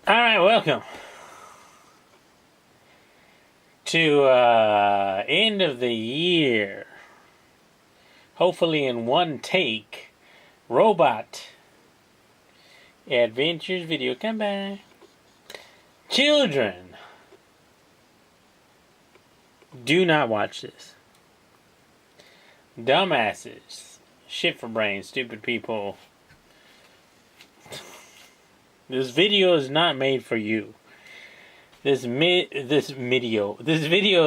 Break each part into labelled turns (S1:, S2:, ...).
S1: Alright, welcome to end of the year. Hopefully in one take. Robot Adventures video. Come back. Children, do not watch this. Dumbasses. Shit for brains. Stupid people. This video is not made for you. This video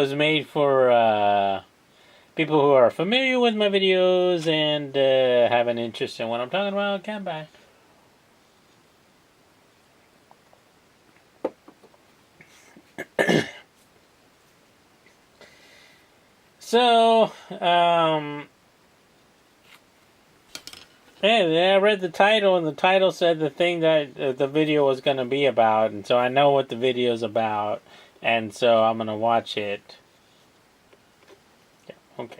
S1: is made for people who are familiar with my videos and have an interest in what I'm talking about. Come back. So, yeah, I read the title, and the title said the thing that the video was going to be about, and so I know what the video is about, and so I'm going to watch it. Yeah, okay.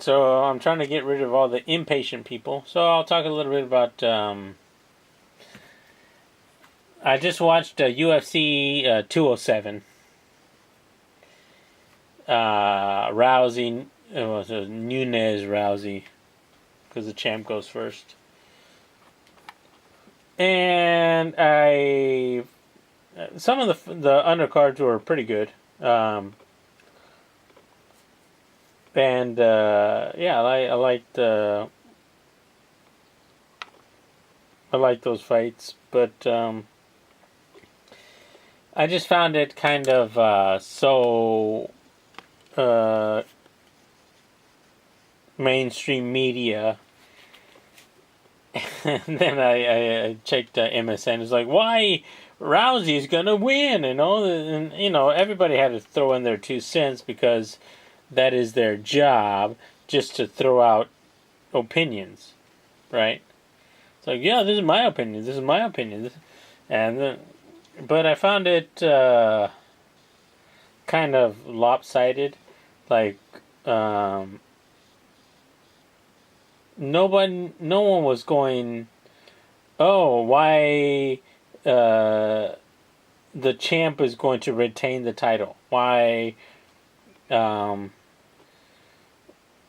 S1: So I'm trying to get rid of all the impatient people, so I'll talk a little bit about... I just watched UFC 207. Rousey, it was Nunes Rousey, because the champ goes first. And some of the undercards were pretty good. Yeah, I liked those fights, but I just found it kind of so mainstream media. And then I checked MSN. It's like, why Rousey's gonna win, and everybody had to throw in their 2 cents because that is their job, just to throw out opinions, right? It's like, yeah, this is my opinion. This is my opinion, but I found it kind of lopsided. Like, no one was going, oh, why the champ is going to retain the title. Why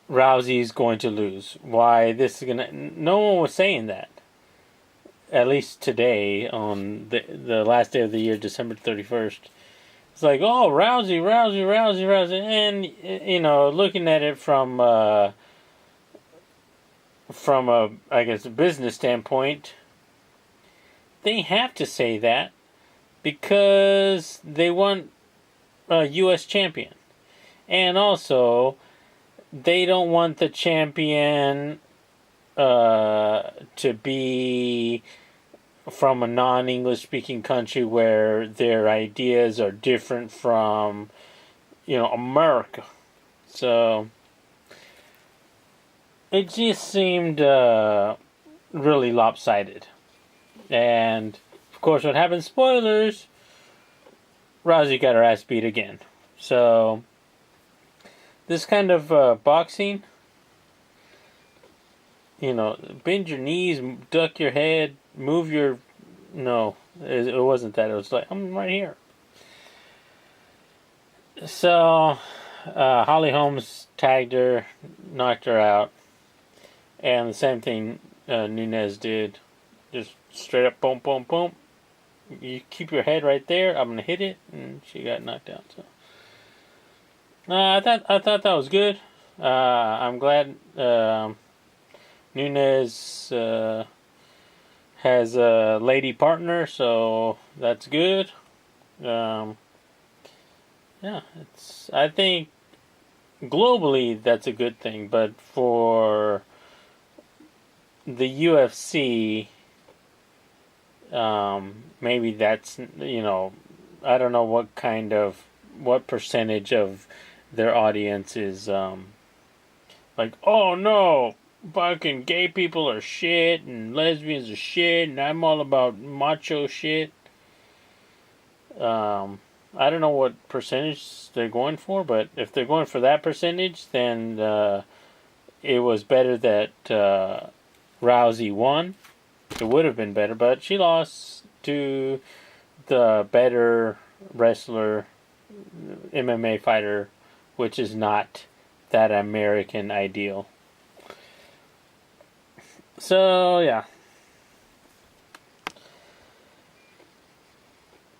S1: Rousey's going to lose. Why this is going to... No one was saying that. At least today, on the last day of the year, December 31st. It's like, oh, Rousey. And, looking at it from a, I guess, a business standpoint, they have to say that because they want a U.S. champion. And also, they don't want the champion to be from a non-English speaking country where their ideas are different from, America. So it just seemed really lopsided. And of course, what happened? Spoilers. Rousey got her ass beat again. So this kind of boxing, bend your knees, duck your head, move your... No, it wasn't that. It was like, I'm right here. So, Holly Holmes tagged her, knocked her out. And the same thing Nunes did. Just straight up, boom, boom, boom. You keep your head right there. I'm going to hit it. And she got knocked out. So, I thought that was good. I'm glad... Nunes has a lady partner, so that's good. I think globally that's a good thing, but for the UFC, maybe that's, I don't know what percentage of their audience is like, oh no, fucking gay people are shit and lesbians are shit and I'm all about macho shit. I don't know what percentage they're going for, but if they're going for that percentage, then it was better that Rousey won. It would have been better, but she lost to the better wrestler, MMA fighter, which is not that American ideal. So, yeah.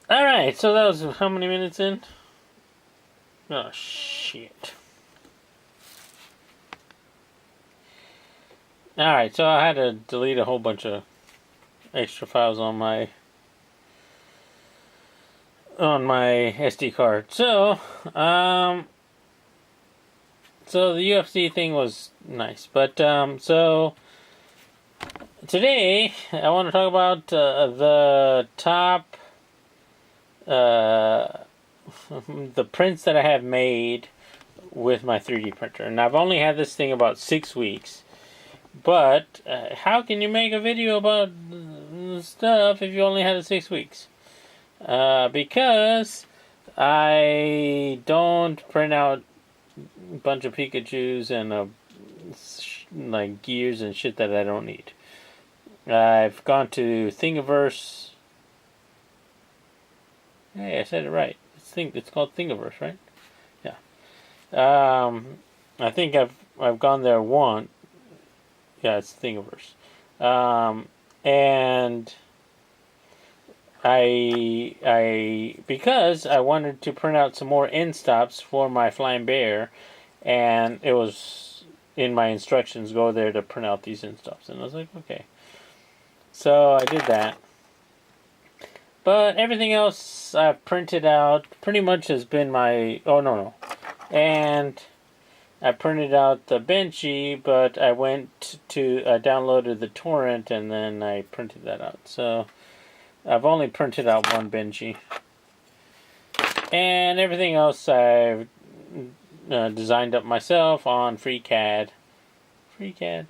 S1: Alright, so that was how many minutes in? Oh, shit. Alright, so I had to delete a whole bunch of extra files on my SD card. So the UFC thing was nice, but so today I want to talk about the top the prints that I have made with my 3D printer, and I've only had this thing about 6 weeks. But how can you make a video about stuff if you only had it 6 weeks? Because I don't print out a bunch of Pikachus and like gears and shit that I don't need. I've gone to Thingiverse. Hey, I said it right. It's called Thingiverse, right? Yeah. I think I've gone there once. Yeah, it's Thingiverse. And because I wanted to print out some more end stops for my Flying Bear, and it was in my instructions, go there to print out these end stops. And I was like, okay. So I did that. But everything else I've printed out pretty much has been my... Oh, no. And I printed out the Benchy, but I went to... I downloaded the torrent, and then I printed that out. So I've only printed out one Benchy. And everything else I've designed up myself on FreeCAD. FreeCAD.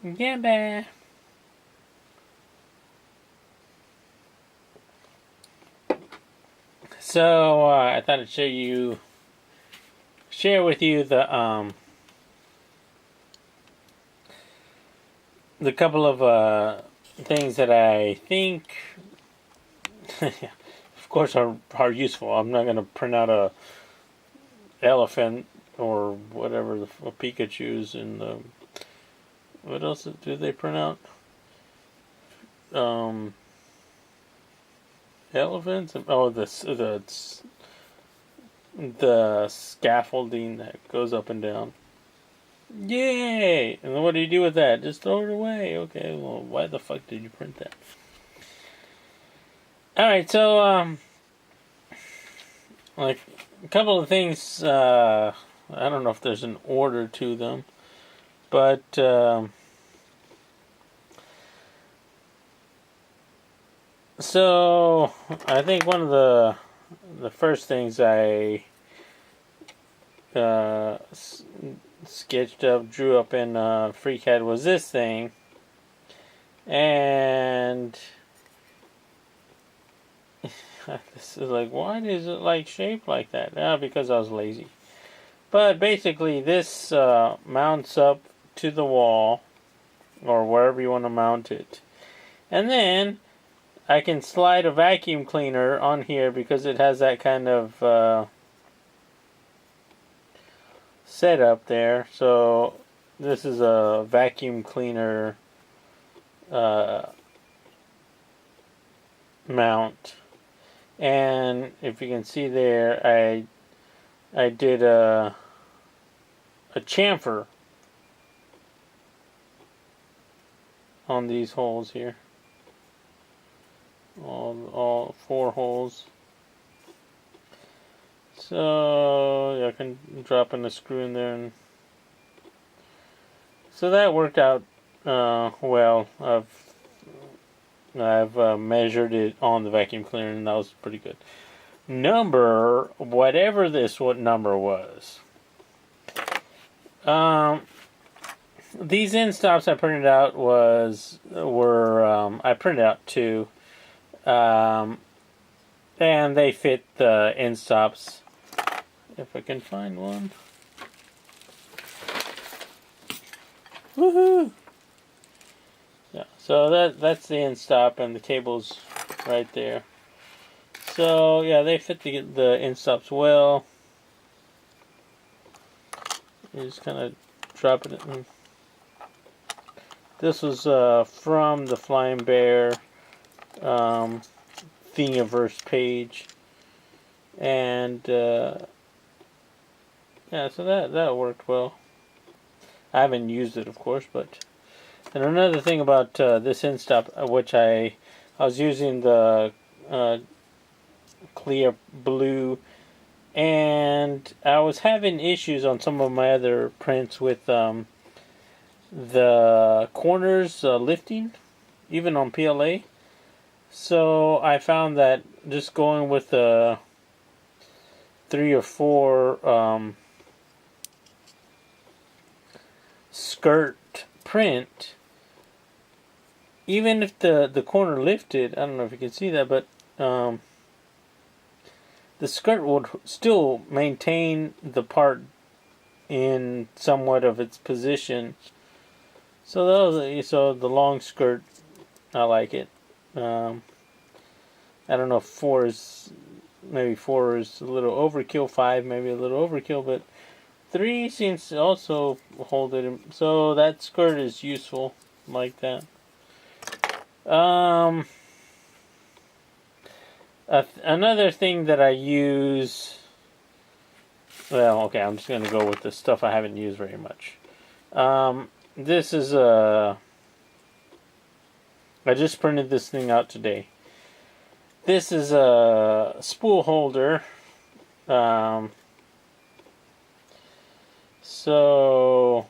S1: Yeah, bah. So I thought I'd share with you the couple of things that I think, of course, are useful. I'm not going to print out a elephant or whatever the Pikachu's and the... What else do they print out? Elephants? Oh, the scaffolding that goes up and down. Yay! And then what do you do with that? Just throw it away. Okay, well, why the fuck did you print that? Alright, so, like, a couple of things, I don't know if there's an order to them, but, so, I think one of the first things I sketched up, drew up in FreeCAD was this thing. And this is like, why is it like shaped like that? Because I was lazy. But basically this mounts up to the wall or wherever you want to mount it. And then I can slide a vacuum cleaner on here because it has that kind of setup there. So this is a vacuum cleaner mount. And if you can see there, I did a chamfer on these holes here. All 4 holes. So yeah, I can drop in a screw in there, and so that worked out well. I've measured it on the vacuum cleaner, and that was pretty good. Whatever what number was. These end stops I printed out I printed out 2. And they fit the end stops. If I can find one. Woohoo! Yeah, so that's the end stop, and the cable's right there. So yeah, they fit the end stops well. You just kind of drop it in. This was from the Flying Bear Thingiverse page, and yeah, so that worked well. I haven't used it, of course, but. And another thing about this Instap, which I was using the clear blue, and I was having issues on some of my other prints with the corners lifting, even on PLA. So I found that just going with a 3 or 4 skirt print, even if the corner lifted, I don't know if you can see that, but the skirt would still maintain the part in somewhat of its position. So the long skirt, I like it. I don't know if 4 is a little overkill, 5 maybe a little overkill, but 3 seems to also hold it. So that skirt is useful like that. Another thing that I use. Well, okay, I'm just going to go with the stuff I haven't used very much. This is I just printed this thing out today. This is a spool holder. So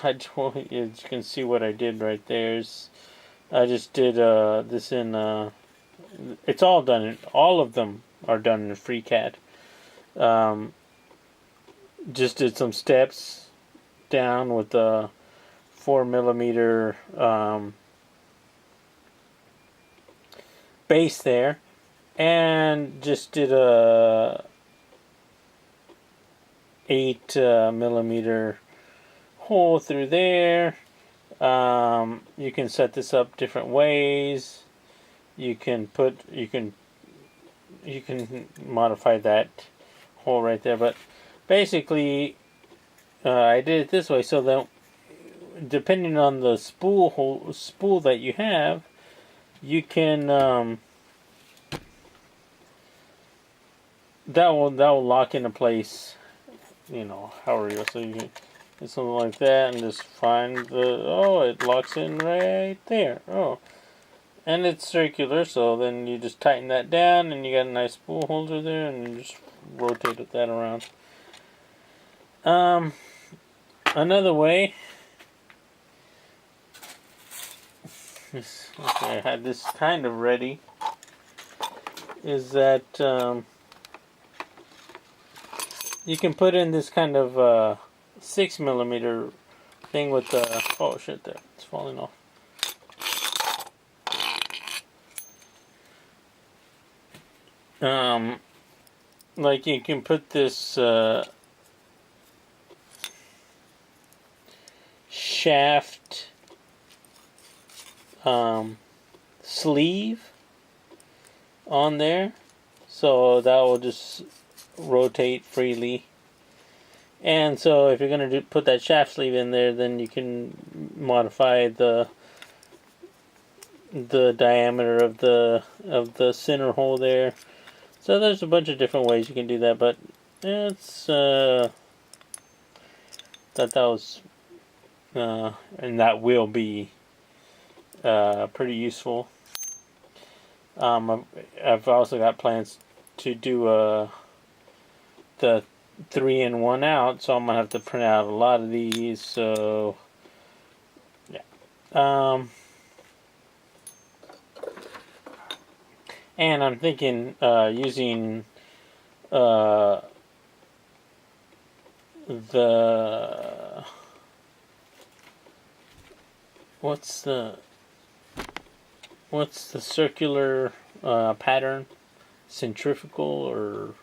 S1: you can see what I did right there. I just did this in. It's all done. All of them are done in FreeCAD. Just did some steps down with the 4mm base there, and just did a 8mm hole through there. You can set this up different ways. You can modify that hole right there, but basically I did it this way so that depending on the spool that you have, you can that will lock into place, however you go. So you can do something like that and just find it locks in right there. And it's circular, so then you just tighten that down and you got a nice spool holder there, and you just rotate that around. Another way, I had this kind of ready, is that you can put in this kind of 6mm thing with the, oh shit, there, it's falling off. Like you can put this shaft sleeve on there, so that will just rotate freely. And so if you're going to put that shaft sleeve in there, then you can modify the diameter of the center hole there. So there's a bunch of different ways you can do that, but it's that was and that will be pretty useful. I've also got plans to do the 3 in 1 out, so I'm gonna have to print out a lot of these. So yeah. And I'm thinking using the what's the circular pattern, centrifugal, or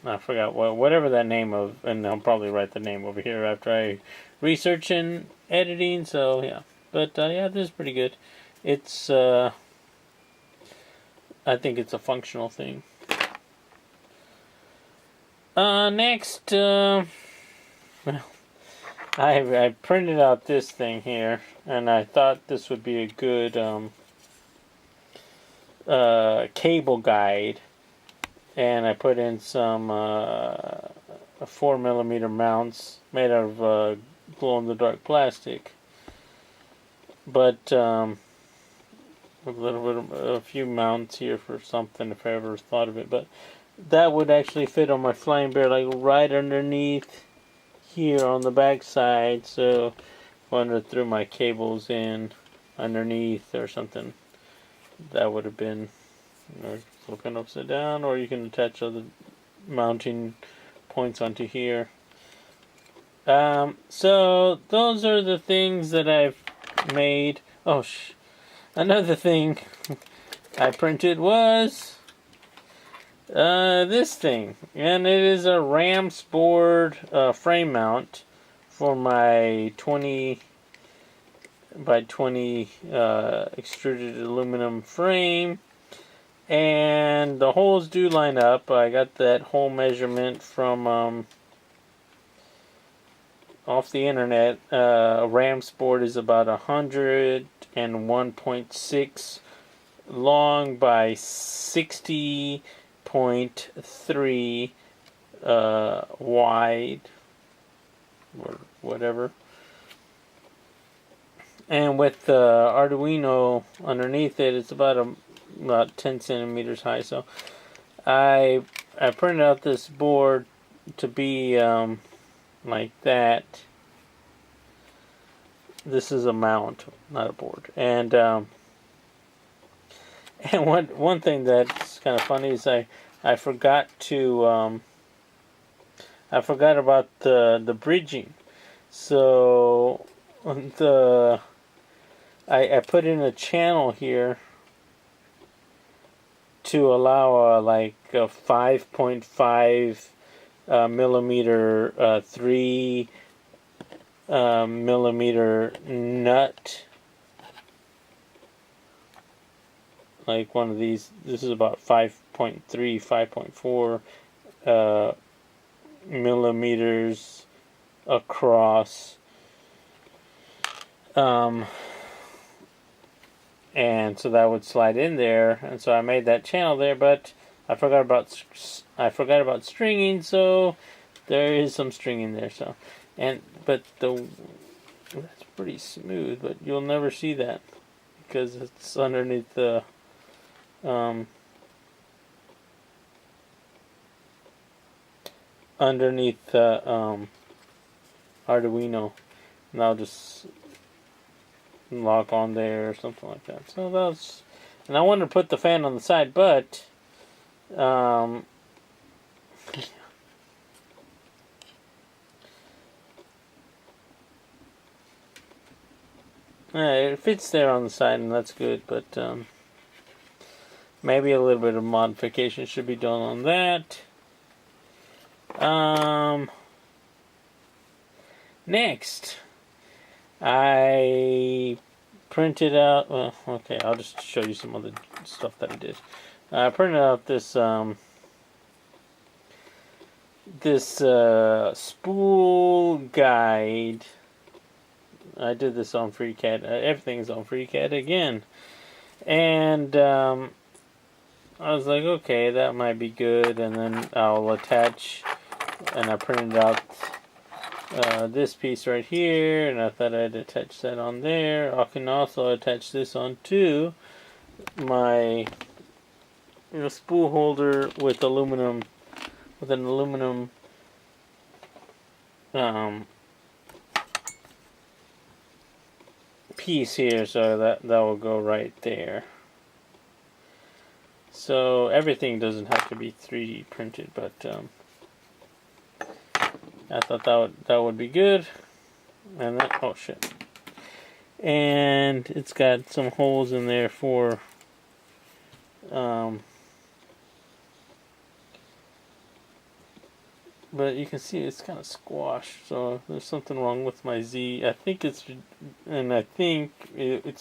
S1: I forgot whatever that name of, and I'll probably write the name over here after I research and editing. So yeah, but yeah, this is pretty good. It's I think it's a functional thing. Next, well, I printed out this thing here, and I thought this would be a good cable guide, and I put in some 4mm mounts made out of glow-in-the-dark plastic, but a few mounts here for something if I ever thought of it, but that would actually fit on my Flying Bear, like right underneath here on the back side. So if I wanted to throw my cables in underneath or something, that would have been, flipping upside down, or you can attach other mounting points onto here. So those are the things that I've made. Oh, another thing I printed was this thing, and it is a Ram's board frame mount for my 20 by 20 extruded aluminum frame, and the holes do line up. I got that hole measurement from off the internet. Ram's board is about 101.6 long by 60.3 wide, or whatever. And with the Arduino underneath it, it's about 10 centimeters high. So I printed out this board to be like that. This is a mount, not a board. And one thing that's kind of funny is I forgot to I forgot about the bridging. So I put in a channel here to allow like a 5.5 millimeter 3 millimeter nut, like one of these. This is about 5.3 5.4 millimeters across, and so that would slide in there, and so I made that channel there, but I forgot about stringing, so there is some stringing there. So, but that's pretty smooth, but you'll never see that because it's underneath the Arduino, and I'll just lock on there or something like that. So that's, and I wanted to put the fan on the side, but it fits there on the side, and that's good, but maybe a little bit of modification should be done on that. Next, I printed out, well, okay, I'll just show you some of the stuff that I did. I printed out this spool guide. I did this on FreeCAD. Everything's on FreeCAD again. And I was like, okay, that might be good. And then I'll attach, and I printed out this piece right here, and I thought I'd attach that on there. I can also attach this onto my spool holder with an aluminum piece here, so that will go right there. So everything doesn't have to be 3D printed, but I thought that would be good. And then, oh shit, and it's got some holes in there for but you can see it's kind of squashed, so there's something wrong with my Z. I think it's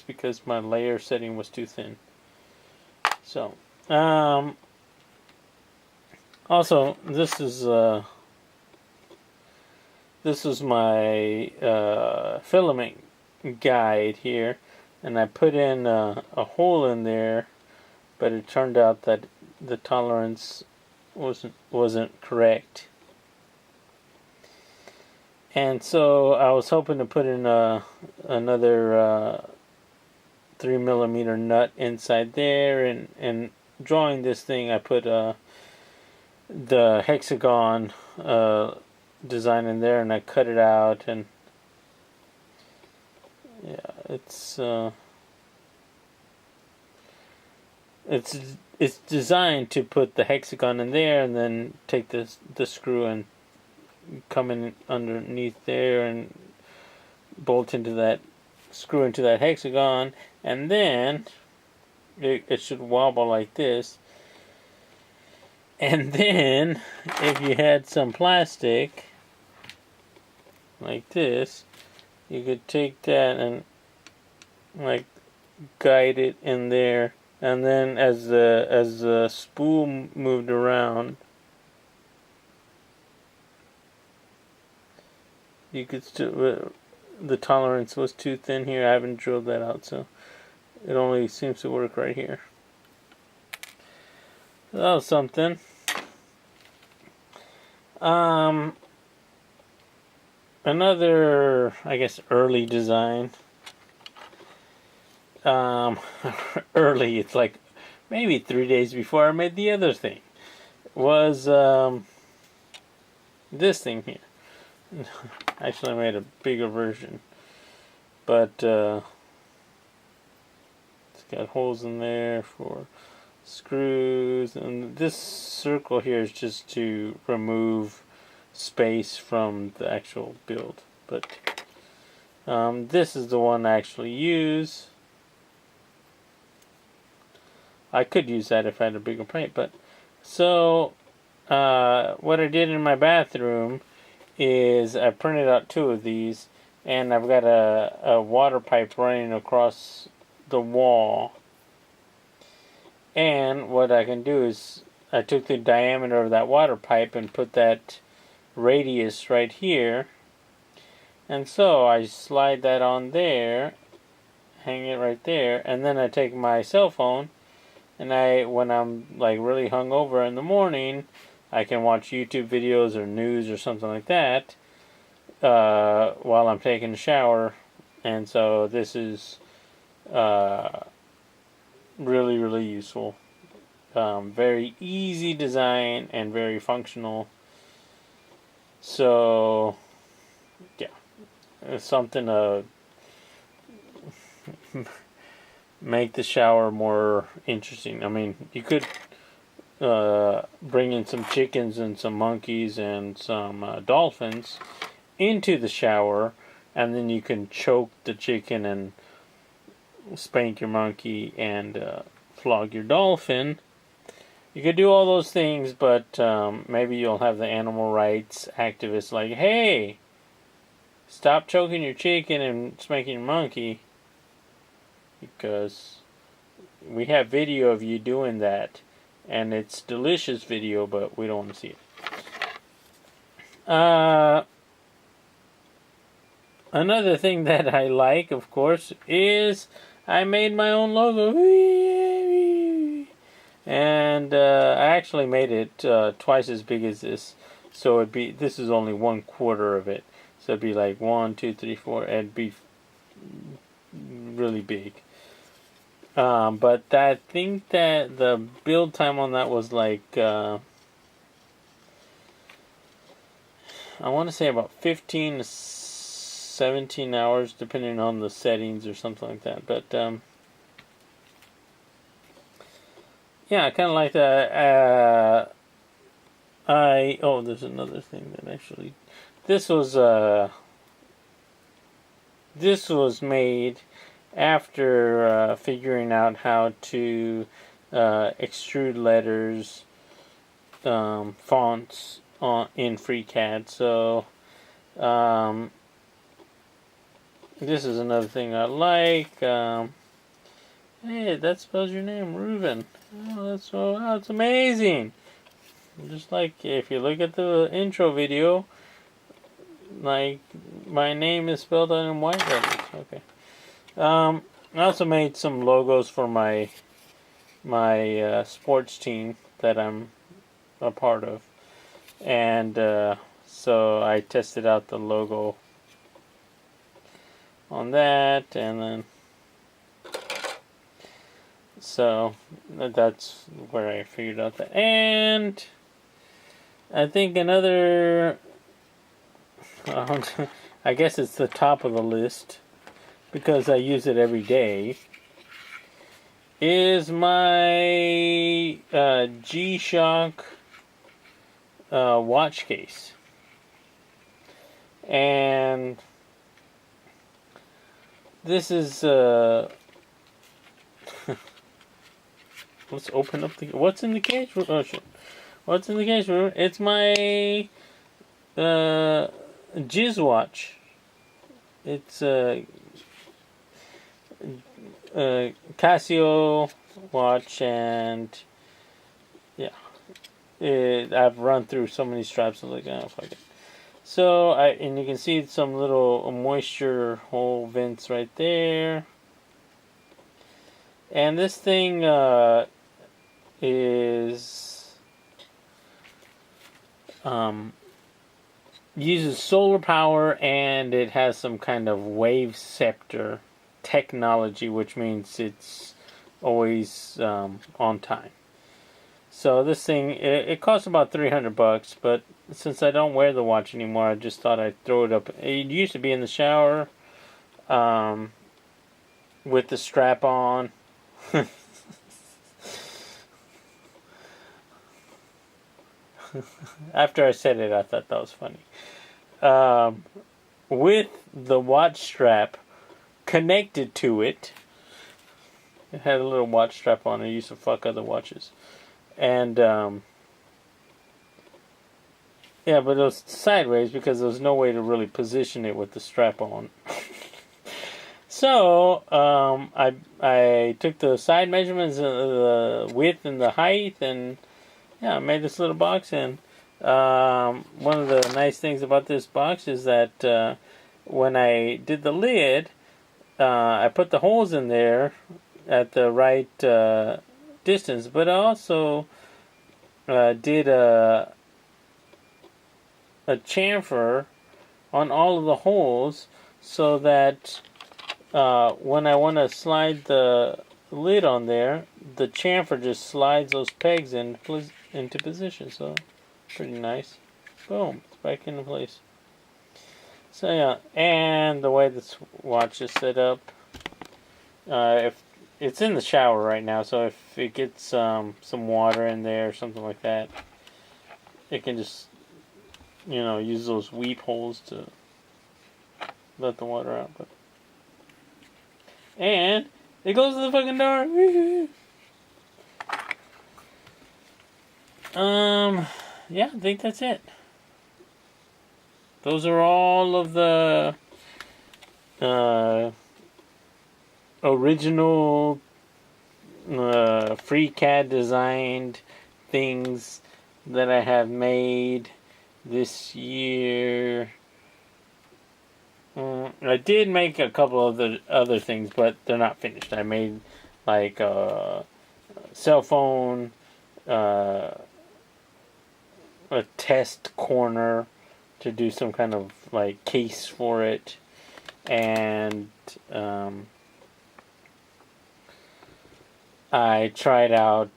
S1: because my layer setting was too thin. So also this is my filament guide here, and I put in a hole in there, but it turned out that the tolerance wasn't correct. And so I was hoping to put in another 3mm nut inside there, and drawing this thing, I put the hexagon design in there, and I cut it out, and yeah, it's designed to put the hexagon in there, and then take the screw and come in underneath there and bolt into that, screw into that hexagon, and then it should wobble like this. And then if you had some plastic like this, you could take that and like guide it in there, and then as the spool moved around, you could still, the tolerance was too thin here. I haven't drilled that out, so it only seems to work right here. That was something. Another, I guess, early design. Early, it's like maybe 3 days before I made the other thing, was this thing here. Actually, I made a bigger version, but it's got holes in there for screws, and this circle here is just to remove space from the actual build. But this is the one I actually use. I could use that if I had a bigger plate, but so what I did in my bathroom is I printed out 2 of these, and I've got a water pipe running across the wall. And what I can do is I took the diameter of that water pipe and put that radius right here, and so I slide that on there, hang it right there, and then I take my cell phone, and when I'm like really hungover in the morning, I can watch YouTube videos or news or something like that while I'm taking a shower. And so this is really, really useful. Very easy design and very functional. So yeah, it's something to make the shower more interesting. I mean, you could bring in some chickens and some monkeys and some dolphins into the shower, and then you can choke the chicken and spank your monkey and flog your dolphin. You could do all those things, but maybe you'll have the animal rights activists like, hey, stop choking your chicken and spanking your monkey, because we have video of you doing that, and it's delicious video, but we don't want to see it. Another thing that I like, of course, is I made my own logo. And I actually made it twice as big as this. So this is only 1/4 of it. So it'd be like 1, 2, 3, 4. It'd be really big. But I think that the build time on that was like, I want to say about 15 to 17 hours, depending on the settings or something like that. But yeah, I kind of like that. There's another thing that actually, this was this was made after figuring out how to extrude letters, fonts in FreeCAD. So this is another thing I like. Hey, that spells your name, Reuben. That's amazing. Just like if you look at the intro video, like my name is spelled out in white letters. Okay. I also made some logos for my sports team that I'm a part of, and so I tested out the logo on that, and then so that's where I figured out that. And I think another, I guess it's the top of the list because I use it every day, is my G-Shock watch case. And this is let's open up the, what's in the case? Oh shit. What's in the case? It's my Jizz watch. It's Casio watch, and yeah, I've run through so many straps. I was like, oh fuck it. So and you can see some little moisture hole vents right there. And this thing is uses solar power, and it has some kind of wave scepter technology, which means it's always on time. So this thing, it costs about $300, but since I don't wear the watch anymore, I just thought I'd throw it up. It used to be in the shower with the strap on. After I said it, I thought that was funny. With the watch strap connected to it. It had a little watch strap on. I used to fuck other watches. And, yeah, but it was sideways because there was no way to really position it with the strap on. So, I took the side measurements, the width and the height, and yeah, I made this little box. And one of the nice things about this box is that when I did the lid, I put the holes in there at the right distance, but I also did a chamfer on all of the holes so that when I want to slide the lid on there, the chamfer just slides those pegs into position. So pretty nice. Boom, it's back into place. So yeah, and the way this watch is set up, if it's in the shower right now, so if it gets some water in there or something like that, it can just, use those weep holes to let the water out. But and it goes to the fucking door. Yeah, I think that's it. Those are all of the original FreeCAD designed things that I have made this year. I did make a couple of the other things, but they're not finished. I made like a cell phone, a test corner to do some kind of like case for it, and I tried out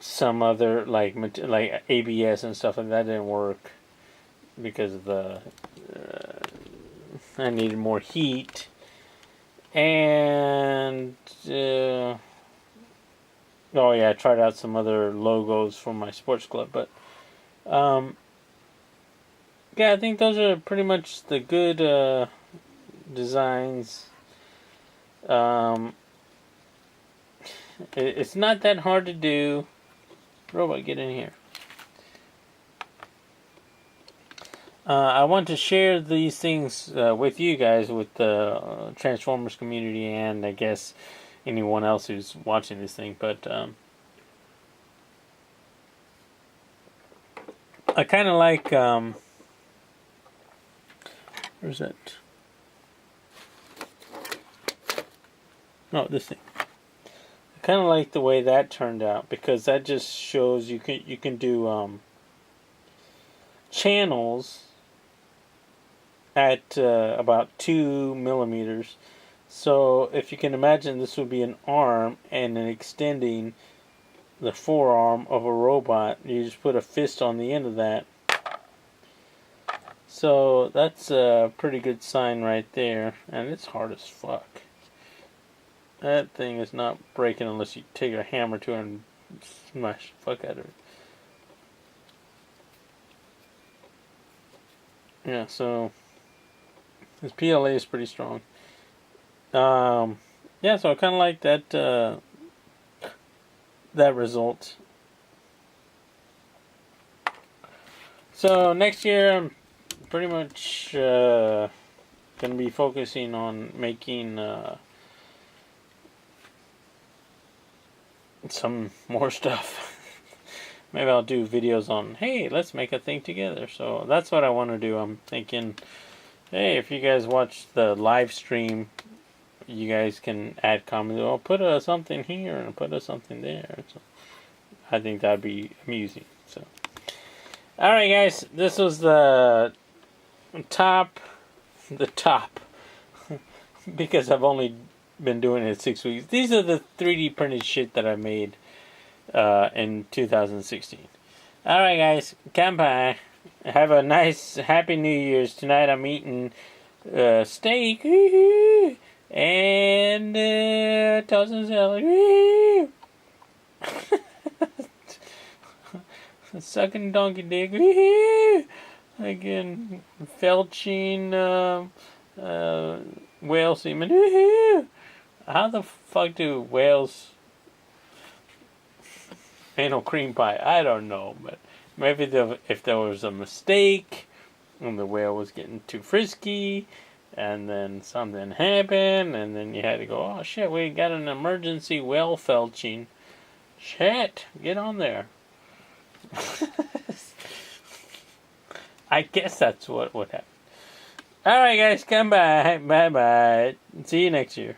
S1: some other like ABS and stuff, and that didn't work because of the I needed more heat. And oh yeah, I tried out some other logos for my sports club, but yeah, I think those are pretty much the good designs. Um, it's not that hard to do. Robot, get in here. I want to share these things with you guys, with the Transformers community, and I guess anyone else who's watching this thing. But I kind of like. Where's that? No, this thing. I kind of like the way that turned out, because that just shows you can do channels at about 2 millimeters. So if you can imagine, this would be an arm and an extending the forearm of a robot. You just put a fist on the end of that. So that's a pretty good sign right there. And it's hard as fuck. That thing is not breaking unless you take a hammer to it and smash the fuck out of it. Yeah, so this PLA is pretty strong. Yeah, so I kind of like that that result. So next year, I'm pretty much gonna be focusing on making some more stuff. Maybe I'll do videos on, hey, let's make a thing together. So that's what I want to do. I'm thinking, hey, if you guys watch the live stream, you guys can add comments. Oh, put something here and put something there. So I think that'd be amusing. So, all right, guys, this was the top, because I've only been doing it 6 weeks. These are the 3D printed shit that I made in 2016. All right, guys, kanpai. Have a nice, happy New Year's. Tonight I'm eating steak and toast and salad. Sucking donkey dick. Again, felching whale semen. How the fuck do whales anal cream pie? I don't know, but maybe if there was a mistake and the whale was getting too frisky, and then something happened, and then you had to go, oh shit, we got an emergency whale felching. Shit, get on there. I guess that's what would happen. Alright guys, come by. Bye bye. See you next year.